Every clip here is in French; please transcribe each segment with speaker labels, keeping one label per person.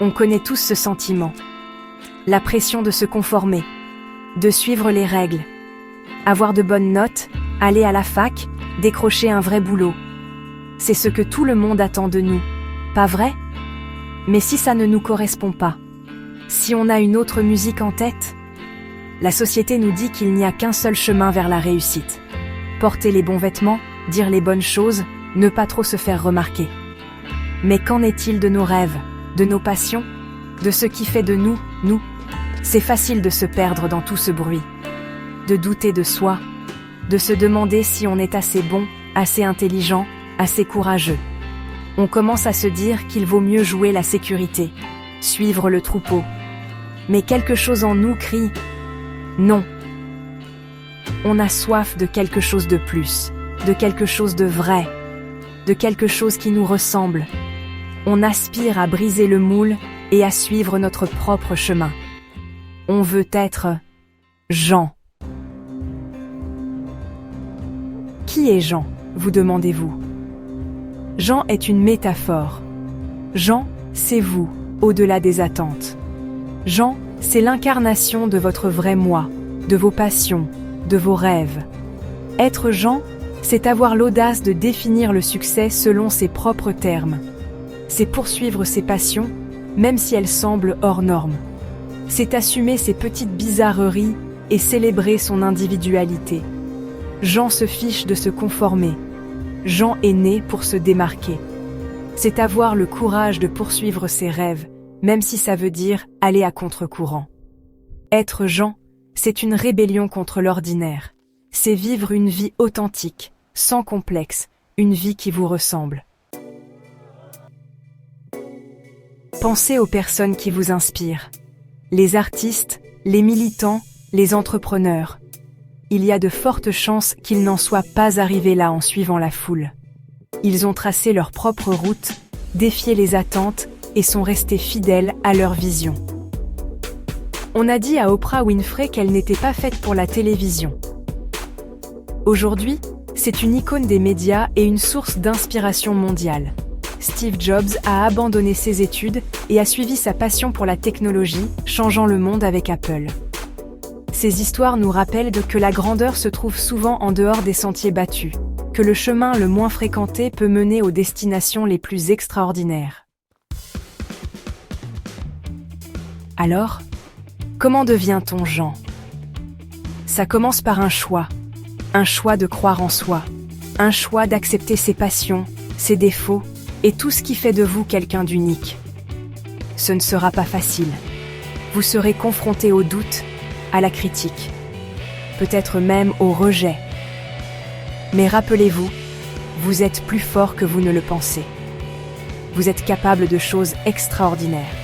Speaker 1: On connaît tous ce sentiment. La pression de se conformer, de suivre les règles, avoir de bonnes notes, aller à la fac, décrocher un vrai boulot. C'est ce que tout le monde attend de nous, pas vrai? Mais si ça ne nous correspond pas, si on a une autre musique en tête, la société nous dit qu'il n'y a qu'un seul chemin vers la réussite. Porter les bons vêtements, dire les bonnes choses, ne pas trop se faire remarquer. Mais qu'en est-il de nos rêves, de nos passions, de ce qui fait de nous, nous? C'est facile de se perdre dans tout ce bruit, de douter de soi, de se demander si on est assez bon, assez intelligent, assez courageux. On commence à se dire qu'il vaut mieux jouer la sécurité, suivre le troupeau. Mais quelque chose en nous crie « Non ». On a soif de quelque chose de plus, de quelque chose de vrai, de quelque chose qui nous ressemble. On aspire à briser le moule et à suivre notre propre chemin. On veut être Jean. Qui est Jean, vous demandez-vous? Jean est une métaphore. Jean, c'est vous, au-delà des attentes. Jean, c'est l'incarnation de votre vrai moi, de vos passions, de vos rêves. Être Jean, c'est avoir l'audace de définir le succès selon ses propres termes. C'est poursuivre ses passions, même si elles semblent hors normes. C'est assumer ses petites bizarreries et célébrer son individualité. Jean se fiche de se conformer. Jean est né pour se démarquer. C'est avoir le courage de poursuivre ses rêves, même si ça veut dire aller à contre-courant. Être Jean, c'est une rébellion contre l'ordinaire. C'est vivre une vie authentique, sans complexe, une vie qui vous ressemble. Pensez aux personnes qui vous inspirent. Les artistes, les militants, les entrepreneurs. Il y a de fortes chances qu'ils n'en soient pas arrivés là en suivant la foule. Ils ont tracé leur propre route, défié les attentes et sont restés fidèles à leur vision. On a dit à Oprah Winfrey qu'elle n'était pas faite pour la télévision. Aujourd'hui, c'est une icône des médias et une source d'inspiration mondiale. Steve Jobs a abandonné ses études et a suivi sa passion pour la technologie, changeant le monde avec Apple. Ces histoires nous rappellent que la grandeur se trouve souvent en dehors des sentiers battus, que le chemin le moins fréquenté peut mener aux destinations les plus extraordinaires. Alors, comment devient-on Jean? Ça commence par un choix de croire en soi, un choix d'accepter ses passions, ses défauts et tout ce qui fait de vous quelqu'un d'unique. Ce ne sera pas facile. Vous serez confronté au doute, à la critique, peut-être même au rejet. Mais rappelez-vous, vous êtes plus fort que vous ne le pensez. Vous êtes capable de choses extraordinaires.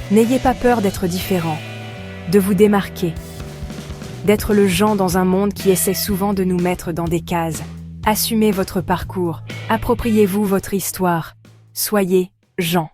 Speaker 1: N'ayez pas peur d'être différent, de vous démarquer, d'être le Jean dans un monde qui essaie souvent de nous mettre dans des cases. Assumez votre parcours, appropriez-vous votre histoire, soyez Jean.